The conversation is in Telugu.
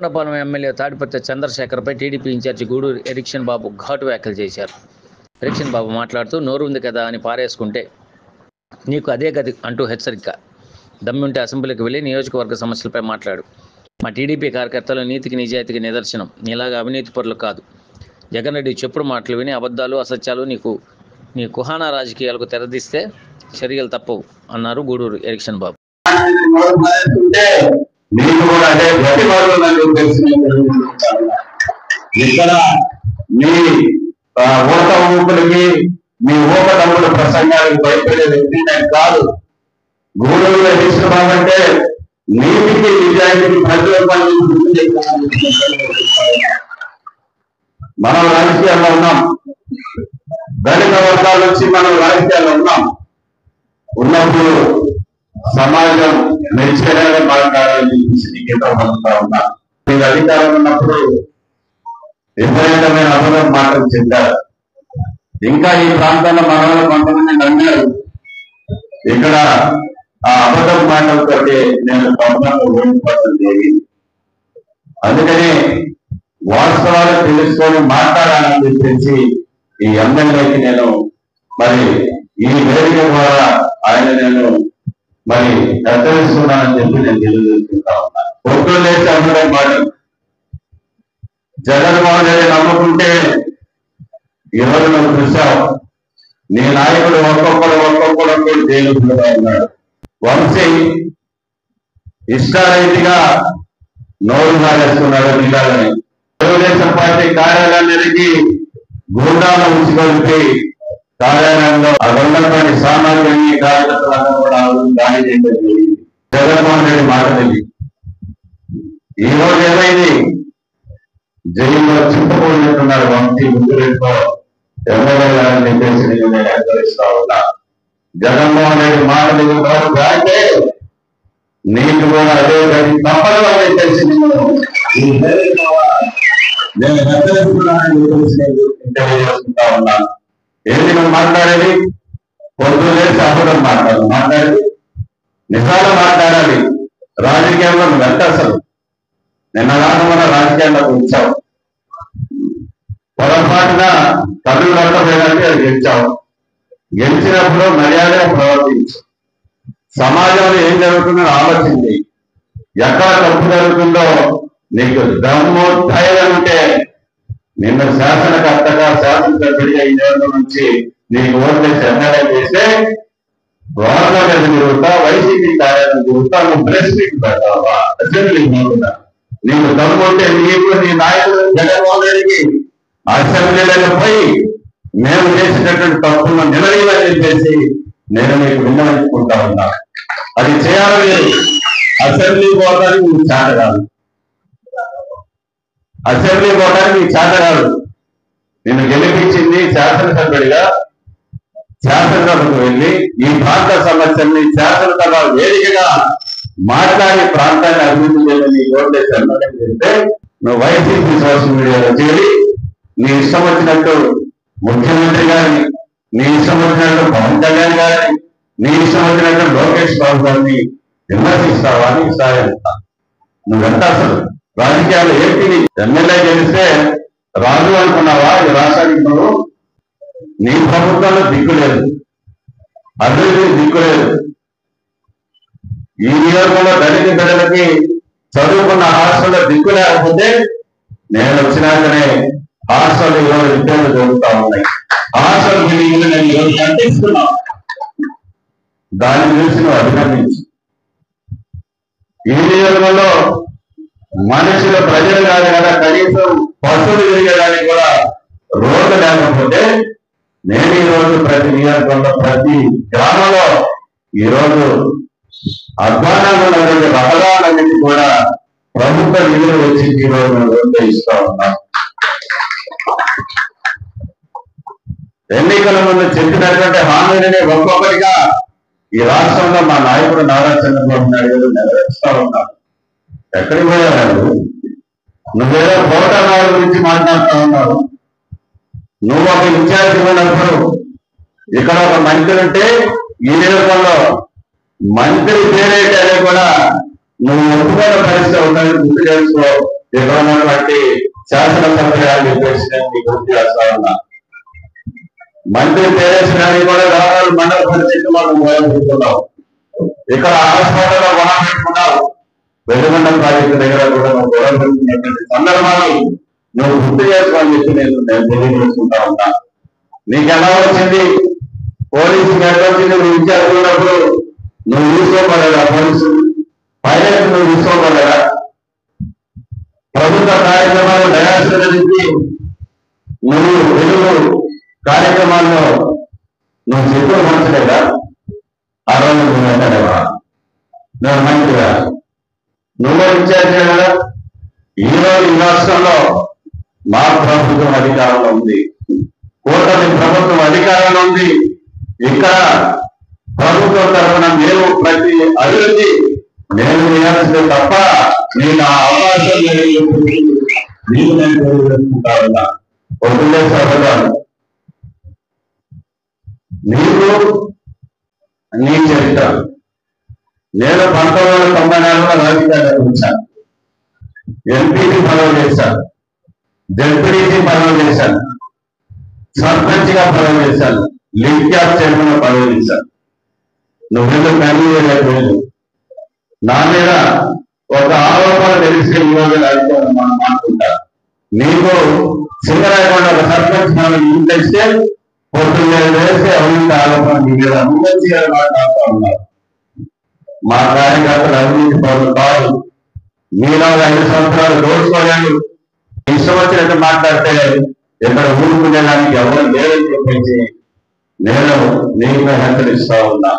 కోటపాలెం ఎమ్మెల్యే తాడిపత్రి చంద్రశేఖర్పై టీడీపీ ఇన్ఛార్జి గూడూరు ఎరిక్షన్ బాబు ఘాటు వ్యాఖ్యలు చేశారు. ఎరిక్షన్ బాబు మాట్లాడుతూ నోరు ఉంది కదా అని పారేసుకుంటే నీకు అదే గది అంటూ హెచ్చరిక. దమ్ముంటే అసెంబ్లీకి వెళ్ళి నియోజకవర్గ సమస్యలపై మాట్లాడు. మా టీడీపీ కార్యకర్తలు నీతికి నిజాయితీకి నిదర్శనం. నీలాగా అవినీతి పరులు కాదు. జగన్ రెడ్డి చెప్పుడు మాటలు విని అబద్ధాలు అసత్యాలు నీ కుహానా రాజకీయాలకు తెరదీస్తే చర్యలు తప్పవు అన్నారు గూడూరు ఎరిక్షన్ బాబు. ఇక్కడ మీ ఓట ఊపులకి మీ ఊప తమ్ముడు ప్రసంగాలకు భయపడే వ్యక్తి కాదు. గూడూరు ఎరిక్షన్ బాబు అంటే నీతికి నిజాయితీకి ప్రజల మనం రాజకీయాల్లో ఉన్నాం. దళిత వర్గాల నుంచి మనం రాజకీయాల్లో ఉన్నప్పుడు సమాజం మెచ్చేలాగా మాట్లాడాలని పొందుతా ఉన్నా. మీరు అధికారం ఉన్నప్పుడు విపరీతమైన అబద్ధం మాటలు చెప్పారు. ఇంకా ఈ ప్రాంతంలో మన కొంతమంది నమ్మారు. ఇక్కడ ఆ అబద్ధం మాటలతో నేను ప్రభుత్వంలో ఓడిపోతుంది. అందుకని వాస్తవాలు తెలుసుకొని మాట్లాడాలని చెప్పేసి ఈ ఎమ్మెల్యేకి నేను మరి ఈ వేదిక ద్వారా నేను హెచ్చరిస్తున్నానని చెప్పి నేను తెలియజేసుకుంటా ఉన్నా. పొద్దున్న లేచి అందరం మాట జగన్మోహన్ రెడ్డి నమ్ముకుంటే ఈరోజు నువ్వు చూసావు. నీ నాయకుడు ఒక్కొక్కడు జైలుగా ఉన్నాడు. వంశీ ఇష్టారీతిగా నోరు మారేస్తున్నాడు. నీళ్ళని తెలుగుదేశం పార్టీ కార్యాలయానికి గూండాలను ఉంచుకొలిపి కార్యాలయంలో ఉన్నటువంటి సామాన్యుని కార్యకర్తలను కూడా దాడి చేయడం జరిగింది. జగన్మోహన్ రెడ్డి మాట తెలియదు. ఈ రోజు ఏమైంది? జైల్లో చింతపోయినట్టున్నారు. వంశీ ముగ్గురితో ఎమ్మెల్యేలని చెప్పేసి నేను హెచ్చరిస్తా ఉన్నా. జగన్మోహన్ రెడ్డి మాట దిగుతారు అంటే నీకు కూడా అదే తప్పదు అని తెలిసి నేను హెచ్చరిస్తున్నానని తెలియజేసుకుంటా ఉన్నాను. ఏంటి నువ్వు మాట్లాడేది? పొద్దున్నే అబద్ధం మాట్లాడేది నిజాలు మాట్లాడాలి. రాజకీయాల్లో నువ్వు ఎంత అసలు నిన్నగాను మన రాజకీయాల్లోకి వచ్చావు. పొరపాటున కళ్ళు నడపలేదంటే అది గెలిచావు. గెలిచినప్పుడు మర్యాదగా ప్రవర్తించు. సమాజంలో ఏం జరుగుతుందో ఆలోచించి ఎక్కడ తప్పు జరుగుతుందో నీకు దమ్ము ధైర్యం ఉంటే నిన్న శాసనకర్తగా శాసనసభ్యుడిగా ఈ రోజు నుంచి నీకు ఓట్లేసి ఎమ్మెల్యే చేస్తే గవర్నమెంట్ తిరుగుతా, వైసీపీ కార్యాలయం తిరుగుతా, నువ్వు ప్రెస్ మీట్ పెడతావా? అసెంబ్లీకి పోతున్నా. నీకు దమ్ము ఉంటే నీకు నీ నాయకుడు జగన్మోహన్ రెడ్డికి అసెంబ్లీలకు పోయి మేము చేసినటువంటి తప్పులను నిలదీయాలని చెప్పేసి నేను నీకు విన్నవించుకుంటా ఉన్నా. అది చేయాలని అసెంబ్లీ పోవడానికి నీకు చేత కాదు. అసెంబ్లీ పోవడానికి నీకు చేత కాదు. నిన్ను గెలిపించింది శాసనసభ్యుడిగా శాసనసభకు వెళ్ళి ఈ ప్రాంత సమస్యల్ని శాసనసభ వేదికగా మాట్లాడి ప్రాంతాన్ని అభివృద్ధి చేయాలని ఓట్లేసాను చెప్తే నువ్వు వైసీపీ సోషల్ మీడియాలో చేరి నీ ఇష్టం వచ్చినట్టు ముఖ్యమంత్రి గారిని, నీ ఇష్టం వచ్చినట్టు పవన్ కళ్యాణ్ గారిని, నీ ఇష్టం వచ్చినట్టు లోకేష్ బాబు గారిని విమర్శిస్తావా అని సాగిస్తా. నువ్వెంత అసలు రాజకీయాలు ఏంటి? ఎమ్మెల్యే గెలిస్తే రాజు అనుకున్నావా? ఈ రాష్ట్రానికి నువ్వు నీ ప్రభుత్వంలో దిక్కులేదు, అభివృద్ధి దిక్కులేదు. ఈ నియోజకంలో దళిత బిడ్డలకి చదువుకున్న హాస్టల్లో దిక్కు లేకపోతే నేను వచ్చినాకనే హాస్టల్ ఈరోజు విద్యలు జరుగుతూ ఉన్నాయి. హాస్టల్ బిల్డింగ్లు నేను ఈరోజు కట్టిస్తున్నా. దాని గురించి నువ్వు అభినందించు. ఈ నియోజకంలో మనుషులు ప్రజలు కాదు కదా, కనీసం పశువులు తిరగడానికి కూడా రోడ్డు లేకపోతే నేను ఈరోజు ప్రతి నియోజకంలో ప్రతి గ్రామంలో ఈరోజు అధ్వానంగా ఉన్నటువంటి రహదారులన్నింటి కూడా ప్రభుత్వ నిధులు వచ్చి ఈరోజు రోడ్డు ఇస్తా ఉన్నాం. ఎన్నికల ముందు చెప్పినటువంటి హామీలని ఒక్కొక్కటిగా ఈ రాష్ట్రంలో మా నాయకుడు నారా చంద్రబాబు నాయుడు గారు నెరవేరుస్తా ఉన్నారు. ఎక్కడికి పోయారు? నువ్వేదో కోటనాడు గురించి మాట్లాడుతూ ఉన్నావు. నువ్వు ఒక ఇన్ఛార్జ్ ఉన్నప్పుడు ఇక్కడ ఒక మంత్రి ఉంటే ఈ నియోజకంలో మంత్రి పేరేటనే కూడా నువ్వు ఒప్పుకున్న పరిస్థితి ఉందని గుర్తు చేసుకో. ఇక్కడ ఉన్నటువంటి శాసనసభ్యులు చెప్పేసి నేను మీకు గుర్తు చేస్తా ఉన్నా. మంత్రి పేరేసి గారి కూడా రావాలి మండల పరిస్థితి మనం మొదలుపెట్టుకున్నాం. ఇక్కడ హాస్పిటల్లో గొడవ పెట్టుకున్నావు. వెలుగొండ ప్రాజెక్టు దగ్గర కూడా నువ్వు గొడవ పెట్టుకున్నటువంటి సందర్భాలు నువ్వు గుర్తు చేసుకోని చెప్పి నేను తెలియజేసుకుంటా ఉన్నా. నీకు ఎలా వచ్చింది? పోలీసు వచ్చింది నువ్వు ఇన్ఛార్జ్ ఉన్నప్పుడు నువ్వు తీసుకోపడలేదా? పోలీసు పైలట్ నువ్వు తీసుకోపడలేదా? ప్రభుత్వ కార్యక్రమాలు డయాస్కి నువ్వు వెలుగు కార్యక్రమాల్లో నువ్వు చెప్పులు మార్చలేదా? ఆ రోజు నువ్వు వెంటనేవా? నువ్వు మంచిగా నువ్వు ఇన్ఛార్జ్ కదా. ఈ రోజు ఈ రాష్ట్రంలో మా ప్రభుత్వం అధికారంలో ఉంది, కూటమి ప్రభుత్వం అధికారంలో ఉంది. ఇక్కడ ప్రభుత్వం తరఫున మేము ప్రతి అభివృద్ధి నేను చేయాల్సిందే తప్ప నేను ఆ అవకాశం నేను తెలియజేసుకుంటా ఉన్నా. వదిలే సభలు నీకు నీ చరిత్ర. నేను 1994లో రాజకీయాలకు వచ్చాను. ఎంపీటీ పదవి చేశాను, జడ్పీటీసీ పదవి చేశాను, సర్పంచ్ గా పదవి చేశాను, లింక్ క్యాప్ చైర్మన్ పదవి చేశాను. నువ్వెందుకు కన్వీనర్ నా మీద ఒక ఆరోపణ తెలిస్తే ఈరోజు రాజకీయాలు మనం మాట్లాడుకుంటా. నీకు సింగరాయకొండ ఒక సర్పంచ్ మనం తెలిస్తే పొద్దున్నే వేస్తే అవినీతి ఆరోపణ నీ మీద అవినీతి మాట్లాడుతూ ఉన్నారు. మా కార్యకర్తలు అవినీతి పనులు కాదు. మీలో 5 సంవత్సరాలు దోచుకోలేదు. ఇష్టం వచ్చినట్టు మాట్లాడితే ఇక్కడ ఊరుకునేదానికి ఎవరు లేదని చెప్పేసి నేను నీకు హెచ్చరిస్తా ఉన్నా.